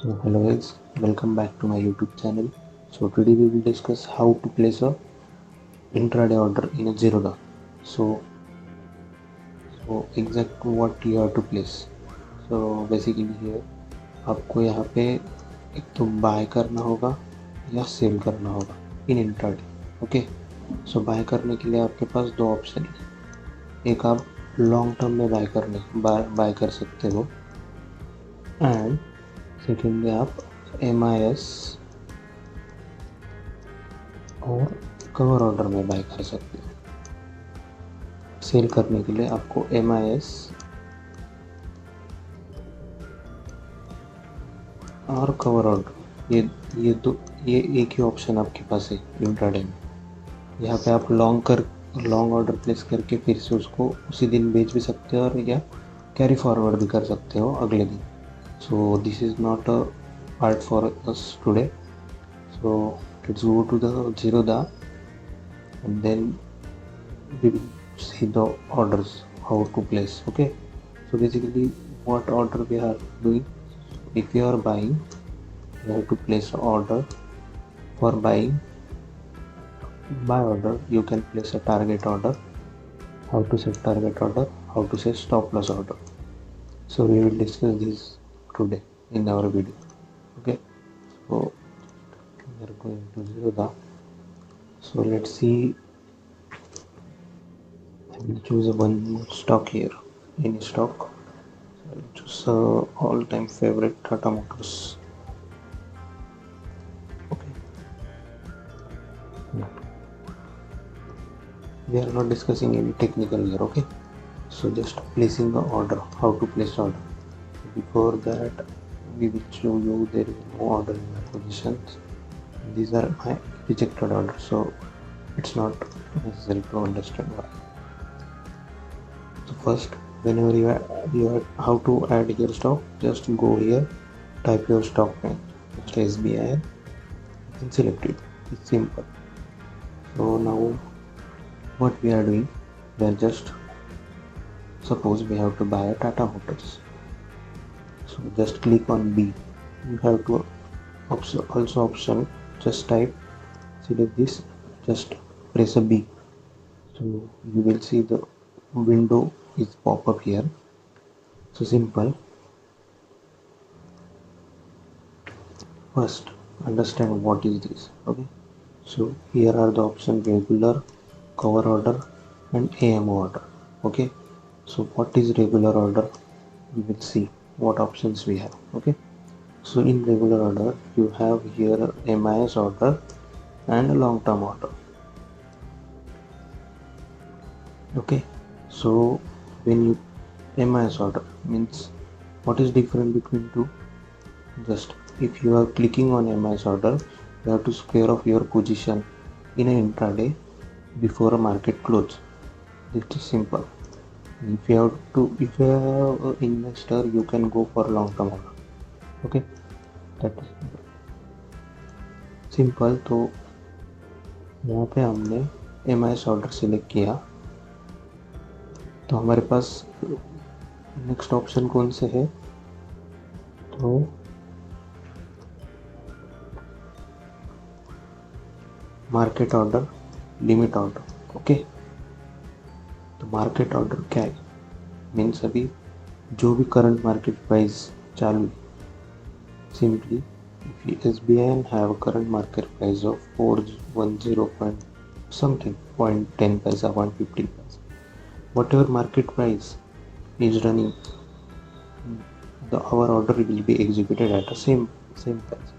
So hello guys, welcome back to my YouTube channel. So today we will discuss how to place a intraday order in a Zerodha. So exact what you have to place. So basically here आपको यहाँ पे एक तो bye करना होगा या cell करना होगा इन इंट्राडे. ओके. सो बाय करने के लिए आपके पास दो ऑप्शन है. एक आप लॉन्ग टर्म में बाय कर सकते हो एंड सेकेंडली आप MIS और कवर ऑर्डर में बाय कर सकते हो. सेल करने के लिए आपको MIS और कवर ऑर्डर ये एक ही ऑप्शन आपके पास है इंट्राडे में. यहाँ पे आप लॉन्ग ऑर्डर प्लेस करके फिर से उसको उसी दिन बेच भी सकते हो और या कैरी फॉरवर्ड भी कर सकते हो अगले दिन. So this is not a part for us today. So let's go to the Zerodha and then we will see the orders how to place. Okay, so basically what order we are doing, if you are buying you have to place an order. For buying buy order you can place a target order. How to set target order, how to set stop loss order, so we will discuss this today in our video. Okay, so we are going to Zerodha. So let's see. I will choose one stock here. Any stock. I will choose all-time favorite Tata Motors. Okay. We are not discussing any technical here. Okay. So just placing the order. How to place order. Before that, we will show you there is no order in my positions. These are my rejected orders. So it's not necessary to understand why. So first, whenever you are how to add your stock, just go here, type your stock name, just SBI, and select it. It's simple. So now what we are doing, we are just suppose we have to buy a Tata Motors. So just click on B. You have to also option, just type, select this, just press a B. So you will see the window is pop up here. So simple. First understand what is this. Okay, so here are the options: regular, cover order, and AMO order. Okay, so what is regular order? We will see what options we have. Okay, so in regular order you have here MIS order and a long term order. Okay, so when you MIS order means what is different between two? Just if you are clicking on MIS order, you have to square off your position in an intraday before a market close. It is simple. If you are an investor, you can go for long term order. Okay, that is simple. तो यहाँ पे हमने MIS order select किया तो हमारे पास next option कौन से है, तो market order, limit order. Okay, तो मार्केट ऑर्डर क्या है? मीन्स अभी जो भी करंट मार्केट प्राइस चालू है, simply if SBI have a current market price of 410 point something 0.10 paisa 150 paisa, whatever market price is running, our order will be executed at the same price.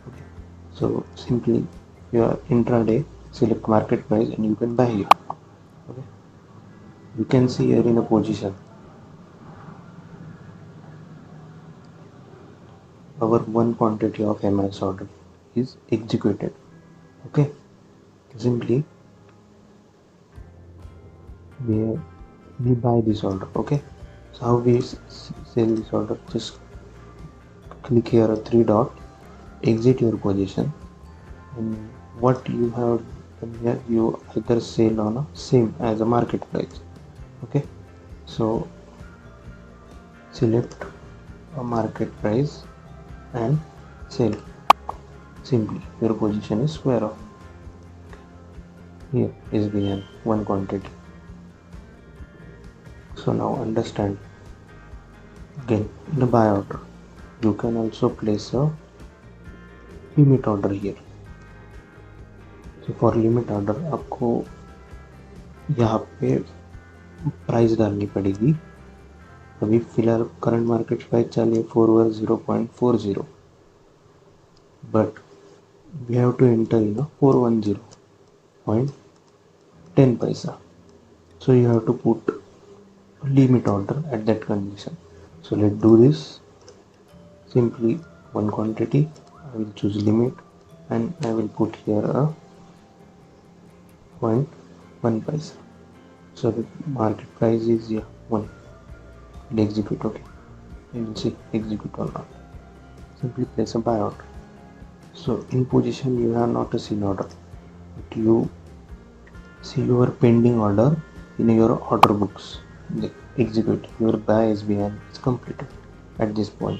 Okay, so simply your intraday select market price and you can buy here. Okay, you can see here in a position our one quantity of MIS order is executed. Okay, simply we buy this order. Okay, so how we sell this order? Just click here a three dot, exit your position, and what you have done here, you either sell on a same as a market price. Okay, so select a market price and sell. Simply your position is square off. Here is the one quantity. So now understand, again in a buy order you can also place a limit order here. So for limit order आपको यहाँ पे price डालनी पड़ेगी. अभी फिलहाल current market price चल रही है 410.40, but we have to enter in 410.10 पैसा. So you have to put limit order at that condition. So let's do this. Simply one quantity, I will choose limit and I will put here a 0.1 paisa. So the market price is 1. We'll execute. Okay, you will see execute or not. Simply place a buy order. So in position you have not a seen order, but you see your pending order in your order books. Execute your buy SBN is completed at this point.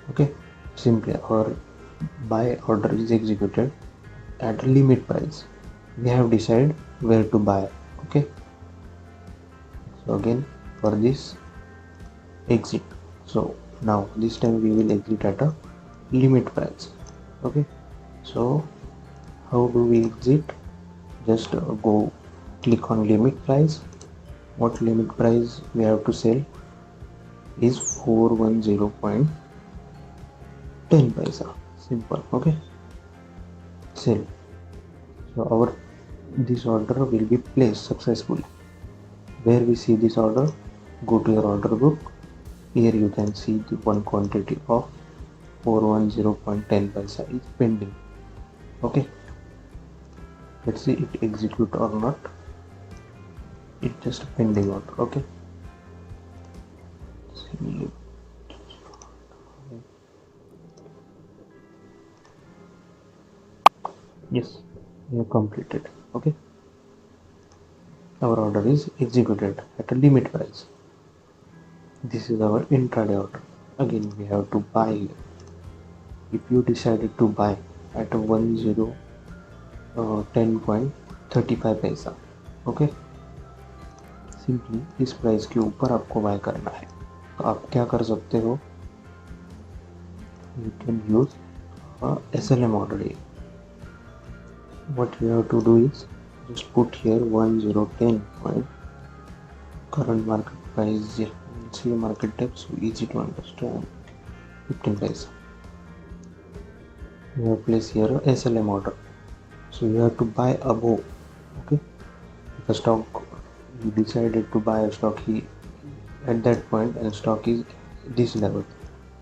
Okay, simply our buy order is executed at a limit price. We have decided where to buy. Okay, so again for this exit. So now this time we will exit at a limit price. Okay, so how do we exit? Just go click on limit price. What limit price we have to sell is 410.10 paisa. Simple. Okay, sell. So our this order will be placed successfully. Where we see this order, go to your order book. Here you can see the one quantity of 410.10 paisa is pending. Okay, let's see it execute or not. It's just pending order. Okay, yes, we have completed. Okay, our order is executed at a limit price. This is our intraday order. Again we have to buy. If you decided to buy at a 10.35 paisa, okay, simply इस price के ऊपर आपको bye करना है. तो आप क्या कर सकते हो, you can use SLM order. What you have to do is just put here 1010 point current market price. See market depth, so easy to understand. 15 paisa. You have place here a SLM order, so you have to buy above. Okay, the stock you decided to buy a stock at that point and stock is this level.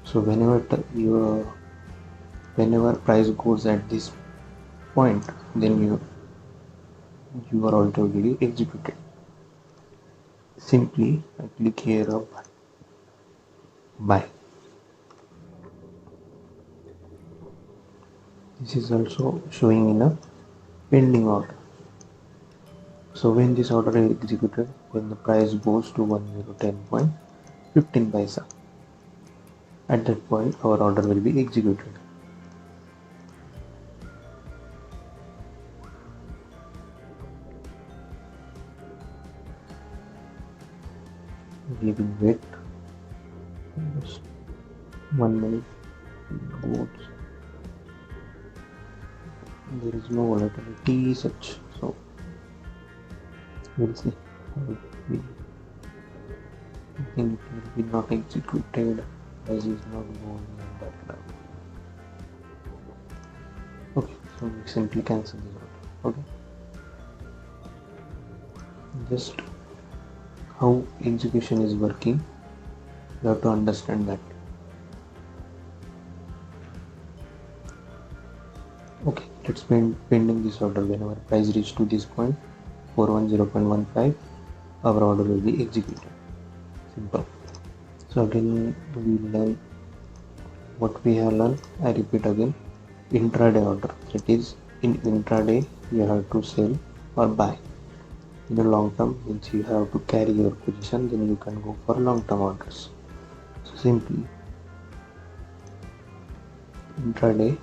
So whenever price goes at this point, then your order will be executed. Simply I click here up buy. This is also showing in a pending order. So when this order is executed, when the price goes to 1010.15 paisa, at that point our order will be executed. We will wait just 1 minute. There is no volatility such, so we'll see how it will. I think it will be not executed as is not going on that level. Okay, so we simply cancel this order. Okay, just how execution is working, you have to understand that. Okay, let's pending this order. Whenever price reach to this point 410.15, our order will be executed. Simple. So again we learn what we have learned. I repeat again, intraday order. That is, in intraday you have to sell or buy. In the long term means you have to carry your position, then you can go for long term orders. So simply intraday.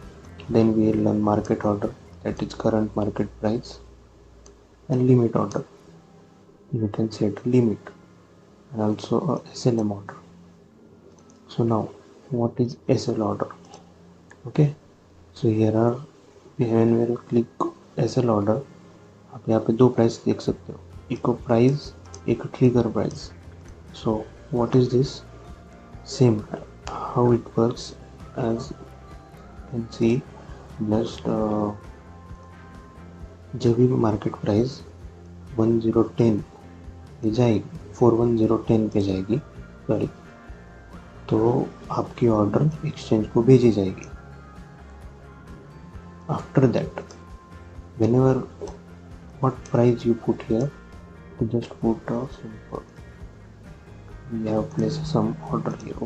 Then we will learn market order, that is current market price, and limit order. You can set limit, and also a SLM order. So now, what is SL order? Okay, so here are, when we click SL order, आप यहाँ पे दो price देख सकते हो, एक price, एक trigger price. So what is this? Same, how it works, as you can see, just जब भी मार्केट प्राइस 1010 पे जाएगी, 41010 पे जाएगी, सॉरी, तो आपकी ऑर्डर एक्सचेंज को भेजी जाएगी. After that, whenever what price you put here, you just put a simple, we have placed some order here.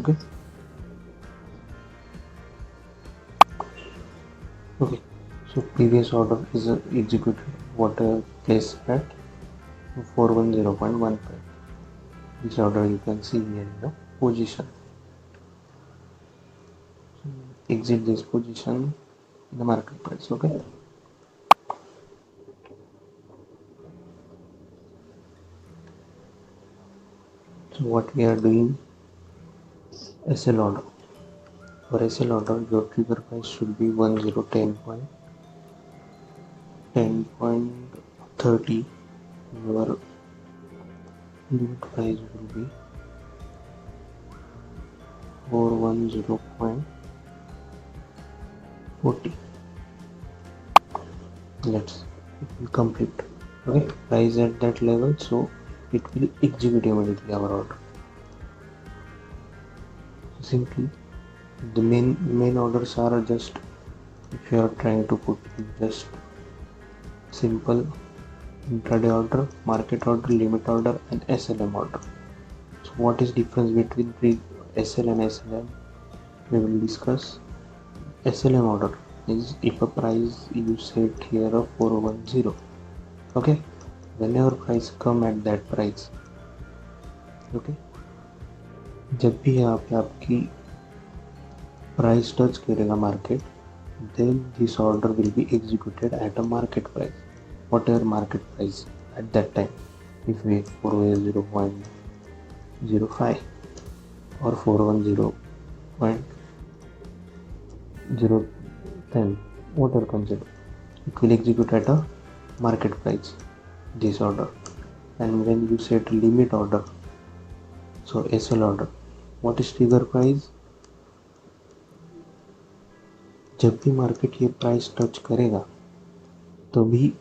Okay, so previous order is executed, whatever place at 410.15. This order you can see here in the position. Exit this position in the market price. Okay, so what we are doing, SL order. For SL order, your trigger price should be 10.30. Your limit price will be 410.40. Let's complete. Okay, price at that level, so it will execute immediately our order. Simply, the main orders are just, if you are trying to put just simple intraday order, market order, limit order, and SLM order. So what is difference between SL and SLM? We will discuss. SLM order is if a price you set here of 410. Okay, whenever price come at that price. Okay, जब भी यहाँ पे आपकी price touch करेगा market, then this order will be executed at a market price, whatever market price at that time. If we 410.05 or 410.010, whatever consider, it will execute at a market price, this order. And when you set limit order, so SL order, what is trigger price? जब भी market ये price touch करेगा तो भी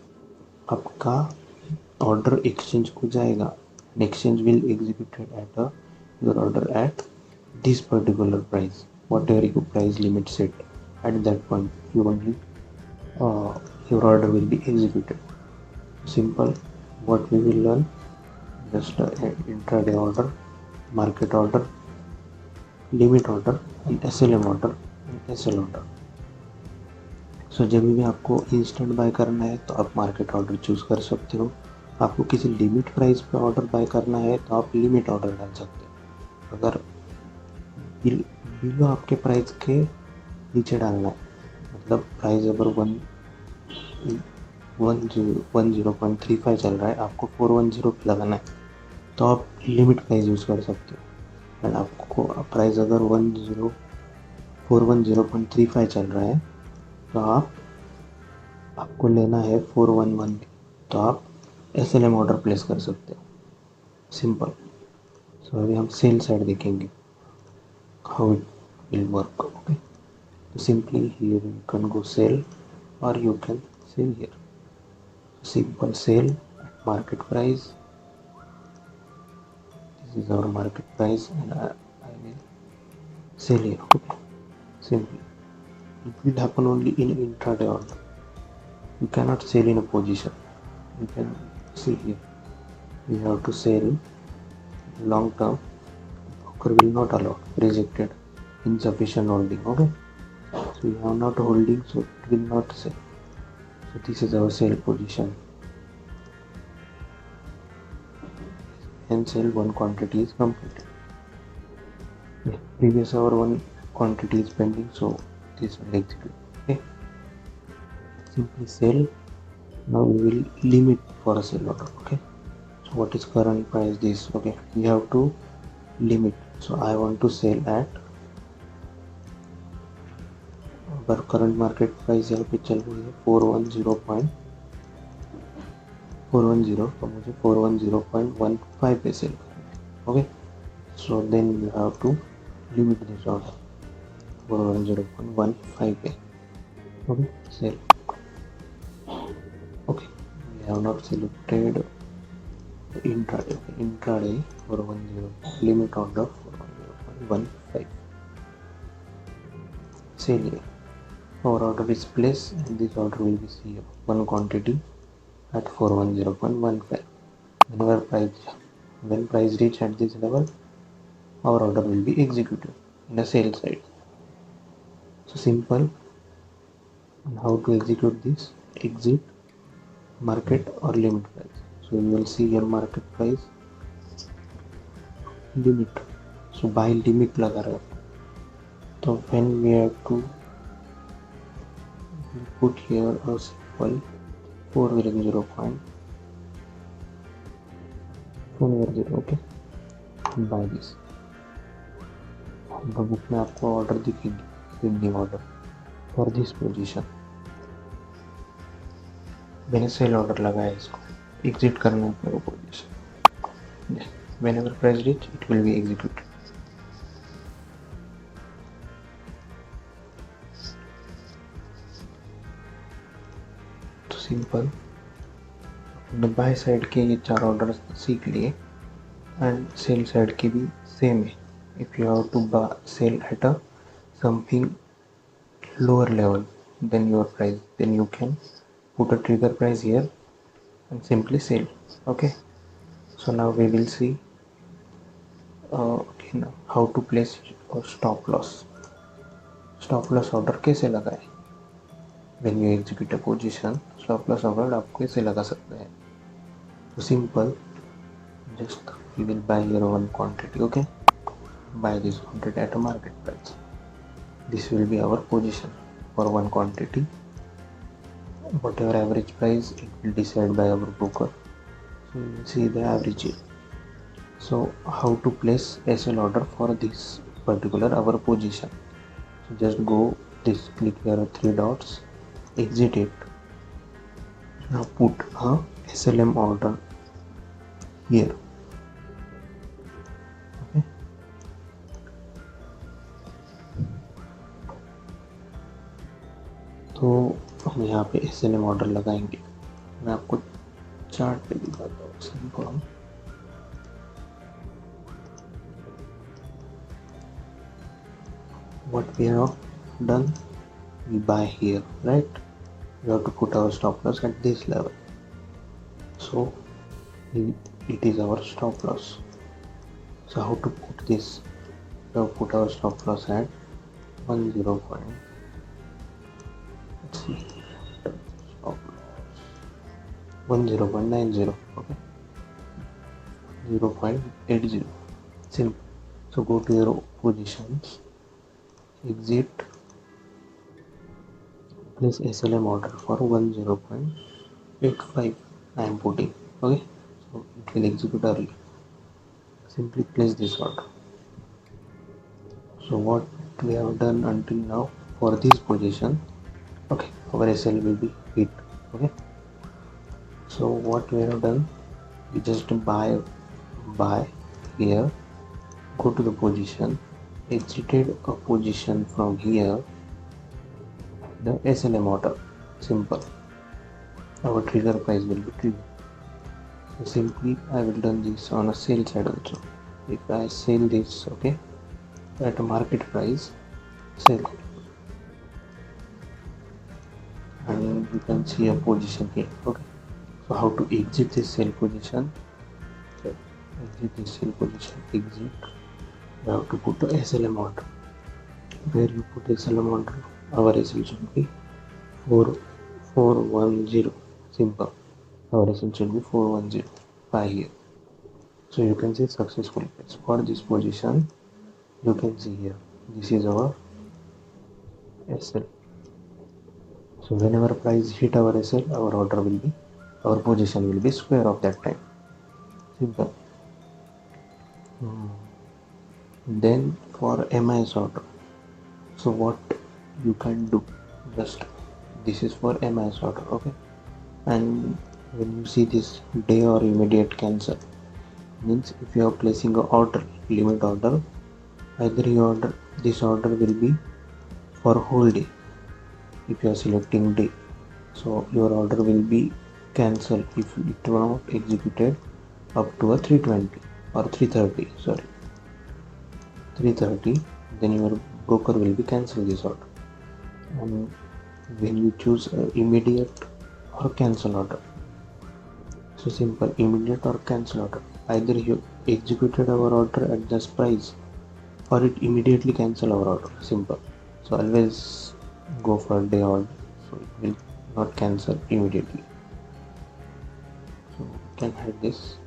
आपका order exchange को जाएगा. Exchange will executed at your order at this particular price, whatever you price limit set at that point, you only your order will be executed. Simple. What we will learn, just intraday order, market order, limit order, and SLM order and SL order. सो जब भी आपको instant bye करना है तो आप market order choose कर सकते हो. आपको किसी लिमिट प्राइस पे ऑर्डर बाय करना है तो आप लिमिट ऑर्डर डाल सकते हो. अगर बिलो आपके प्राइस के नीचे डालना है, मतलब प्राइस अगर 10.35 चल रहा है, आपको 410 पे लगाना है तो आप लिमिट प्राइस यूज़ कर सकते हो. एंड आपको प्राइस अगर 410.35 चल रहा है तो आपको लेना है 411 तो आप SLM ऑर्डर प्लेस कर सकते हो. सिंपल. सो अभी हम सेल साइड देखेंगे, how it will work. Okay, तो simply here you can go sell और you can sell here. Simple sell at market price. This is our market price and I will sell here. Okay, simply. It will happen only in intraday order. You cannot sell in a position. You can see here. We have to sell long term. Broker will not allow. Rejected. Insufficient holding. Okay. So we have not holding, so it will not sell. So this is our sell position. And sell one quantity is completed. Previous our one quantity is pending, so this will execute. Okay, simply sell. Now we will limit for a sell order. Okay, so what is current price? This. Okay, you have to limit. So I want to sell at अगर current market price यहाँ पे चल रही है 410.410, तो मुझे 410.15 पे sell करना है. Okay, so then you have to limit this order 410.15 पे. Okay, sell. Okay, we have not selected intraday. Okay, intraday 410 limit order 410.15 sale here. Our order is placed and this order will be here one quantity at 410.15. When price reach at this level, our order will be executed in the sale side. So simple. And how to execute this? Exit market or limit price. So you will see here market price limit. So buy limit लगा रहा है. So when we have to put here a simple 410.410. Okay, buy this. Book में आपको order दिखेंगे, pending order for this position. मैंने cell order लगाया, इसको exit करना है अपने को position. Whenever price reach it will be executed. Simple. By side के ये 4 ऑर्डर सीख लिए एंड सेल साइड की भी सेम है. If you have to sell at a something lower level than your price, then you can put a trigger price here and simply sell. Okay, so now we will see okay, now how to place a stop loss. Stop loss order कैसे लगाए? When you execute a position, stop loss order आप कैसे लगा सकते हैं? So simple, just we will buy here one quantity. Okay, buy this quantity at a market price. This will be our position for one quantity. Whatever average price, it will decide by our broker. So you will see the average here. So how to place SL order for this particular our position? So just go this, click here 3 dots, exit it. Now put a SLM order here. Okay. तो हम यहाँ पे SLM order लगाएंगे. मैं आपको chart पे दिखाता हूँ. Simple. What we have done, we buy here, right? We have to put our stop loss at this level. So it is our stop loss. So how to put this? We have to put our stop loss at 10. Let's see. Stop loss 10.90. Okay, 0.80. Simple. So go to your positions, exit, place SLM order for 10.85. I am putting. Okay, so it will execute early. Simply place this order. So what we have done until now for this position, okay, our SL will be hit. Okay, so what we have done, we just buy here, go to the position, exited a position from here, the SLM order. Simple. Our trigger price will be triggered. So simply I will done this on a sale side also. If I sell this, okay, at a market price, sell, and you can see a position here. Okay, so how to exit this sell position? So exit this sell position, exit. You have to put the SLM order. Where you put SLM order, our SL should be 410. Simple. Our SL should be 410 by here. So you can see successful place for this position. You can see here, this is our SL. So whenever price hit our SL, our position will be square of that time. Simple. Then for MIS order, so what you can do, just this is for MIS order, okay? And when you see this day or immediate cancel, means if you are placing a order, limit order, either this order will be for whole day. If you are selecting day, so your order will be cancelled if it were not executed up to a 320 or 330, sorry, 330, then your broker will be cancel this order. And when you choose immediate or cancel order, so simple, immediate or cancel order, either you executed our order at this price or it immediately cancel our order, simple. So always go for day order, so it will not cancel immediately. So you can hide this.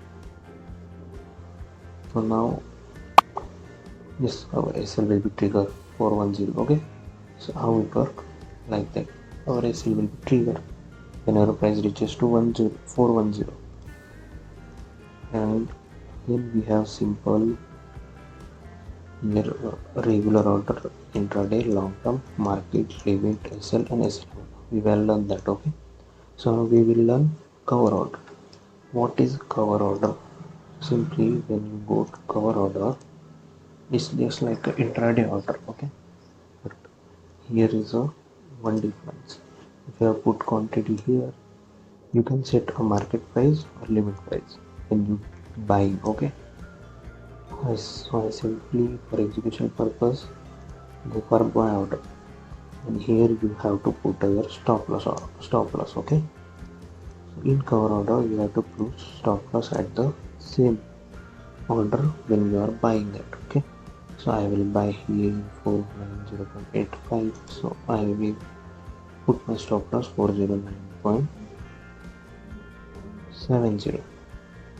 So now yes, our SL will be trigger 410, okay? So how it work? Like that, our SL will be trigger when our price reaches to 410, and then we have simple here regular order, intraday, long term, market, limit, SL and SL. We will learn that, okay? So now we will learn cover order. What is cover order? Simply when you go to cover order, it's just like an intraday order, okay? But here is a one difference. If you have put quantity here, you can set a market price or limit price when you buying, okay? So I simply for execution purpose go for buy order, and here you have to put your stop loss, okay? So in cover order you have to put stop loss at the same order when you are buying that, okay? So I will buy here 490.85, so I will put my stop loss 409.70.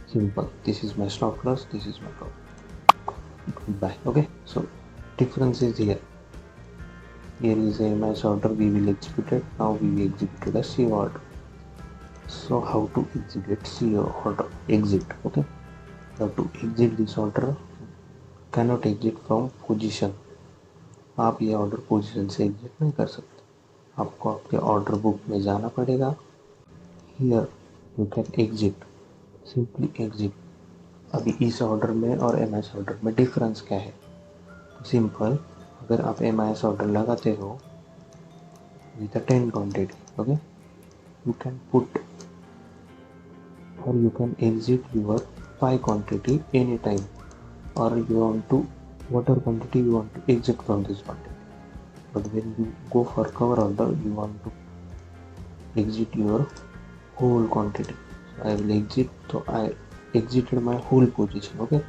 Simple, this is my stop loss, this is my profit. Buy, okay? So difference is here is a MIS order we will execute it, now we will execute a C order. So how to execute C order? Exit, okay? You have to exit this order, cannot exit from position. आप ये order position से exit नहीं कर सकते, आपको आपके order book में जाना पड़ेगा. Here you can exit, simply exit. अभी इस ऑर्डर में और एमआईएस ऑर्डर में डिफरेंस क्या है? सिंपल, अगर आप एमआईएस ऑर्डर लगाते हो with 10 quantity, okay, you can put or you can exit your 5 quantity anytime, or you want to whatever quantity you want to exit from this quantity. But when you go for cover order, you want to exit your whole quantity. So I will exit, so I exited my whole position, okay?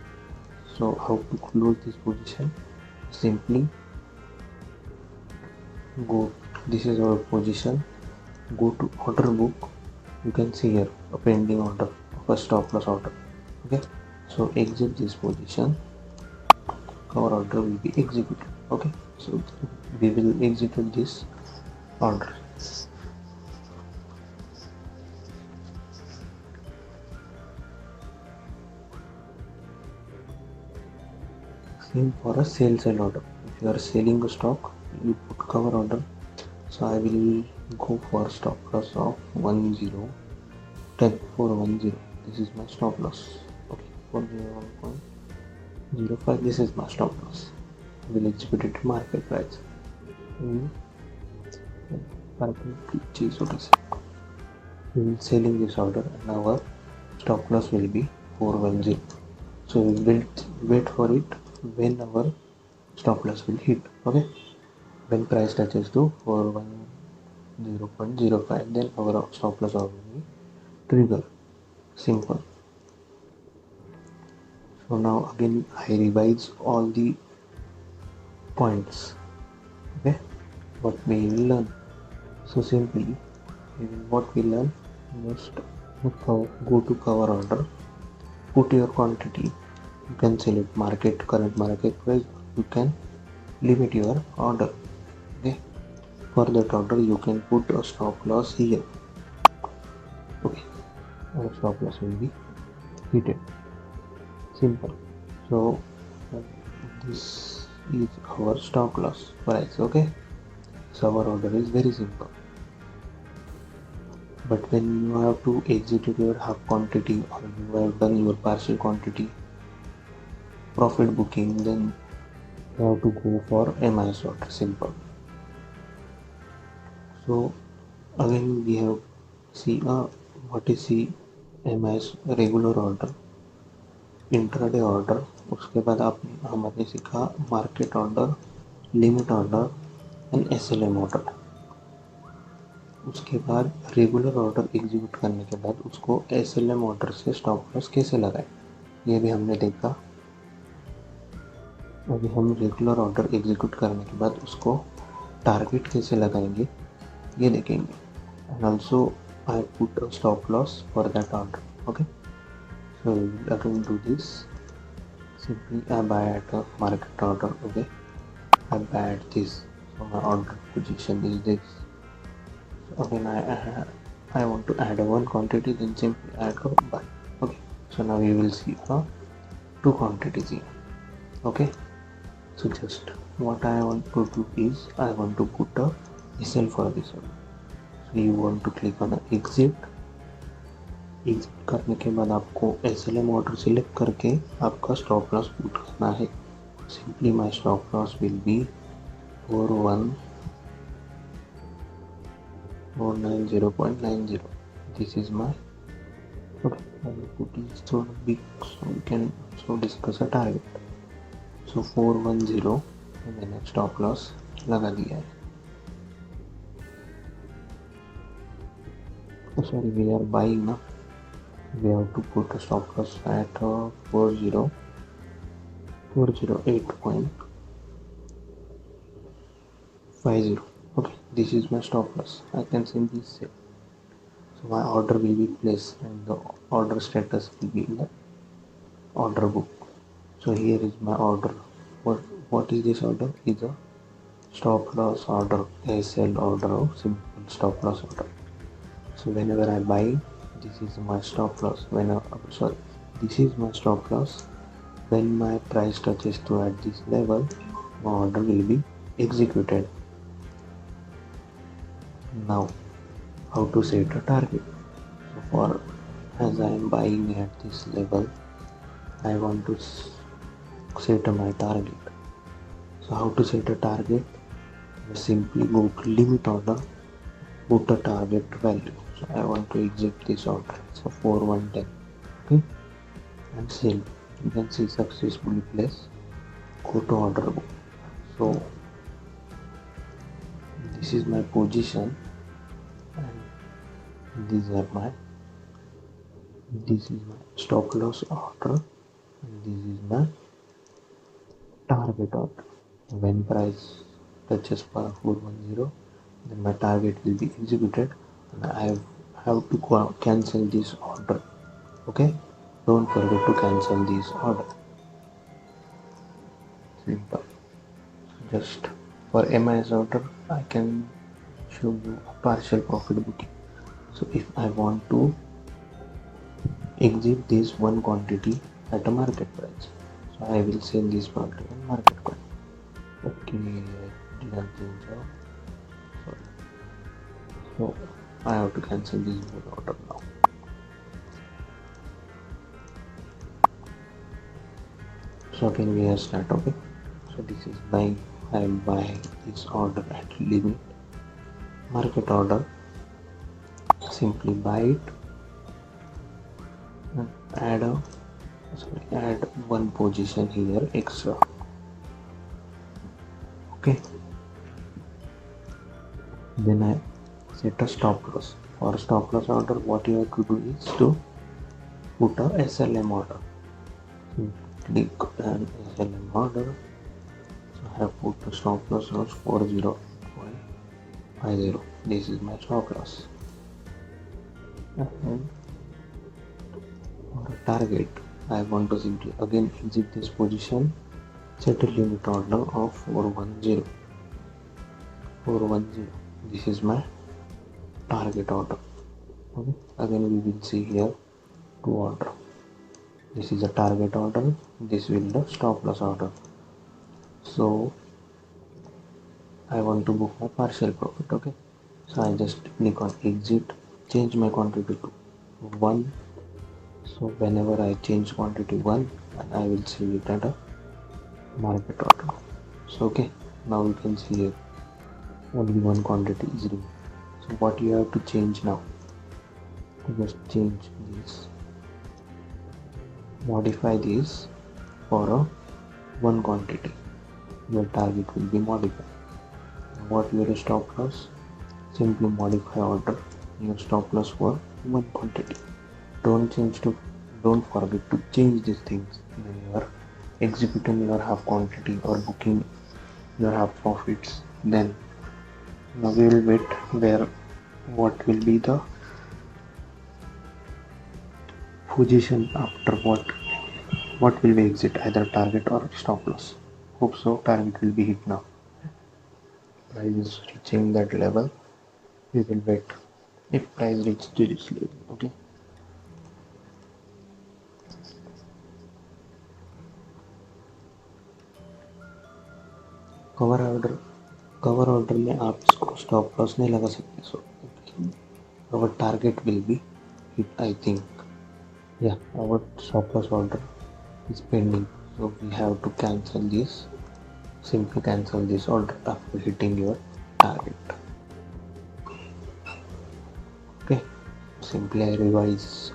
So how to close this position? Simply go, this is our position, go to order book, you can see here a pending order of a stop loss order, okay? So exit this position, cover order will be executed, okay? So we will execute this order. Same for a sell order. If you are selling a stock, you put cover order. So I will go for stop loss of 410. This is my stop loss, okay? 401.05, this is my stop loss. I will execute it market price. We will selling this order and our stop loss will be 410. So we will wait for it when our stop loss will hit, okay? When price touches to 410.05, then our stop loss will be trigger. Simple. So now again I revise all the points, okay, what we will learn. So simply what we learn, just go to cover order, put your quantity, you can select market, current market price, you can limit your order, okay? For that order you can put a stop loss here. Okay, our stop loss will be hidden. Simple. So this is our stop loss price. Okay, so our order is very simple. But when you have to execute your half quantity or you have done your partial quantity profit booking, then you have to go for MIS order. Simple. So again we have see what is the MIS regular order, intraday order, उसके बाद हमने सीखा market order, limit order and SLM order. उसके बाद regular order execute करने के बाद उसको SLM ऑर्डर से स्टॉप लॉस कैसे लगाए ये भी हमने देखा। अभी हम रेगुलर ऑर्डर एग्जीक्यूट करने के बाद उसको टारगेट कैसे लगाएंगे ये देखेंगे। And also I put a stop loss for that order. Okay, so we will again do this. Simply I buy at a market order. Okay, I buy at this, so my order position is this. So again I want to add a one quantity, then simply add a buy. Okay, so now you will see two quantities here. Okay, so just what I want to do is I want to put a SL for this one. So you want to click on the exit करने के बाद आपको SLM order select करके आपका stop loss पुट करना है। Simply my stop loss will be 41490.90. This is my put is so big, so we can so discuss a target. So 410 मैंने स्टॉप लॉस लगा दिया है। सॉरी, वी आर बाइंग ना, we have to put a stop loss at 408.50. Okay, this is my stop loss. I can simply say, so my order will be placed and the order status will be in the order book. So here is my order. What is this order? Is a stop loss order, SL order, or simple stop loss order. So whenever I buy, this is my stop loss. This is my stop loss. When my price touches to at this level, my order will be executed. Now, how to set a target? So for as I am buying at this level, I want to set my target. So how to set a target? Simply go to limit order, put a target value. So I want to exit this order, so 4110. Okay, and sell. You can see successfully placed. Go to order book. So this is my position and this is my stop loss order and this is my target order. When price touches 410, then my target will be executed and I have to cancel this order. Okay, don't forget to cancel this order. Simple. Just for MIS order I can show you a partial profit booking. So if I want to exit this one quantity at a market price, so I will sell this quantity at market price. Okay, I didn't think so. Sorry. So I have to cancel this whole order now. So again we have start. Okay, so this is buying. I buy this order at limit market order. Simply buy it and add one position here extra. Okay, then I set a stop loss. For stop loss order, what you have to do is to put a SLM order. So click on SLM order. So I have put a stop loss of 40.50. This is my stop loss. And for a target, I want to simply again exit this position, set a limit order of 410. this is my target order. Okay, again we will see here two order. This is a target order, this will the stop loss order. So I want to book my partial profit. Okay, so I just click on exit, change my quantity to 1. So whenever I change quantity 1, I will see it at a market order. So okay, now you can see here only one quantity is remaining. So what you have to change now, to just change this, modify this for a one quantity, your target will be modified. What your stop loss, simply modify order your stop loss for one quantity. Don't forget to change these things when you are executing your half quantity or booking your half profits. Then now we will wait where what will be the position after what will be exit, either target or stop loss. Hope so target will be hit now. Price is reaching that level, we will wait. If price reaches this level, okay. Cover order में आप इसको stop loss नहीं लगा सकते. सो our target will be hit, I think. Yeah, our stop loss order is pending, so we have to cancel this. Simply cancel this order after hitting your target. Okay, simply I revise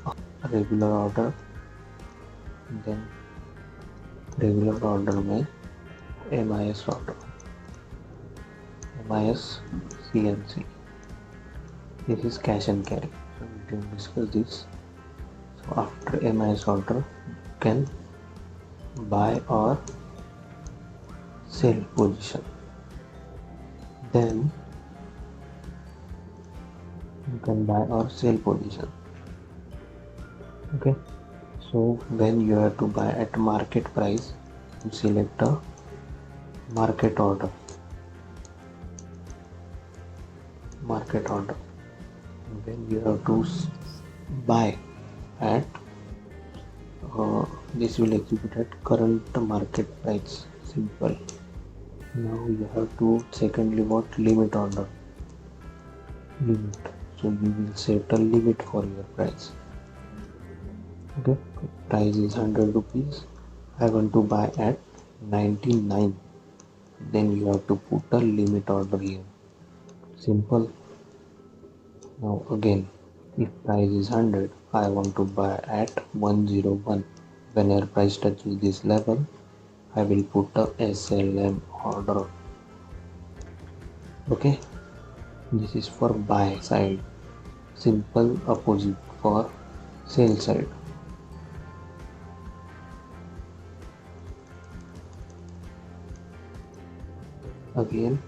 a regular order, then regular order में MIS order, MIS CNC. This is cash and carry. So we can discuss this. So after MIS order, you can buy or sell position. Then you can buy or sell position. Okay. So when you have to buy at market price, you select a market order. Market order. Then you have to buy at this will execute at current market price. Simple. Now you have to secondly what limit order. Limit. So you will set a limit for your price. Okay. Price is 100 rupees. I want to buy at 99. Then you have to put a limit order here. Simple. Now again, if price is 100, I want to buy at 101. Whenever price touches this level, I will put a SLM order. Okay, this is for buy side. Simple opposite for sell side. Again,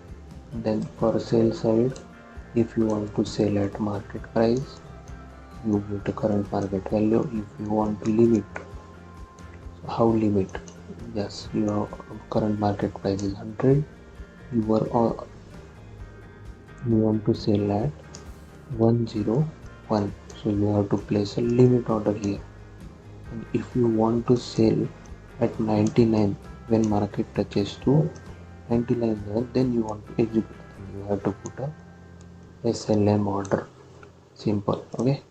then for sell side, if you want to sell at market price, you get a current market value. If you want to limit, so how limit? Yes, your current market price is 100. You want to sell at 101. So you have to place a limit order here. And if you want to sell at 99 when market touches to 99, then you want to execute. You have to put a SLM order. Simple. Okay.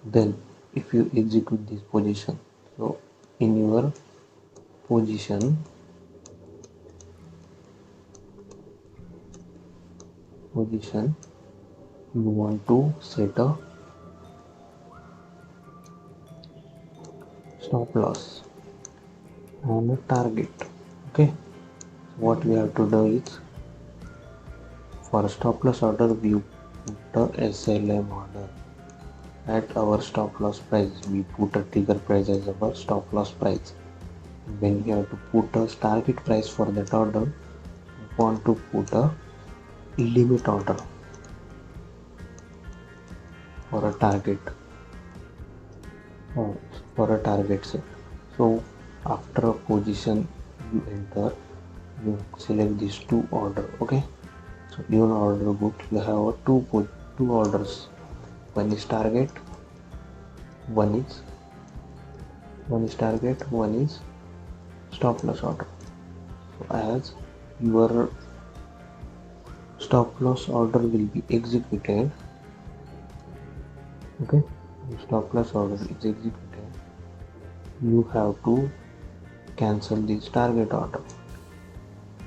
Then if you execute this position, so in your position you want to set a stop loss and a target. Okay, what we have to do is, for stop loss order we put a SLM order at our stop loss price. We put a trigger price as our stop loss price. When we have to put a target price for that order, we want to put a limit order for a target or for a target set. So after a position you enter, you select these two order. Okay, so So in order book you have two orders. One is target, one is target, one is stop loss order. So as your stop loss order will be executed, okay, stop loss order is executed, you have to cancel this target order.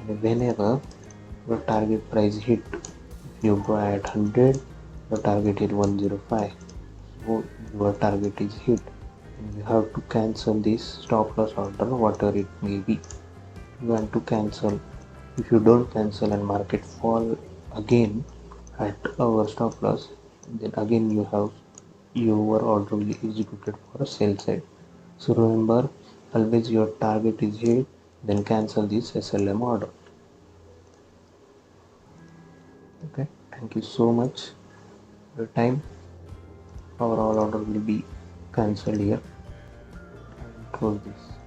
And whenever your target price hit, if you buy at 100, your target is 105, so your target is hit, and you have to cancel this stop loss order, whatever it may be. You want to cancel. If you don't cancel and market fall again at our stop loss, then again your order will be executed for a sell side. So remember, always your target is hit, then cancel this SLM order. Okay, thank you so much for your time. Our all order will be cancelled here. I will close this.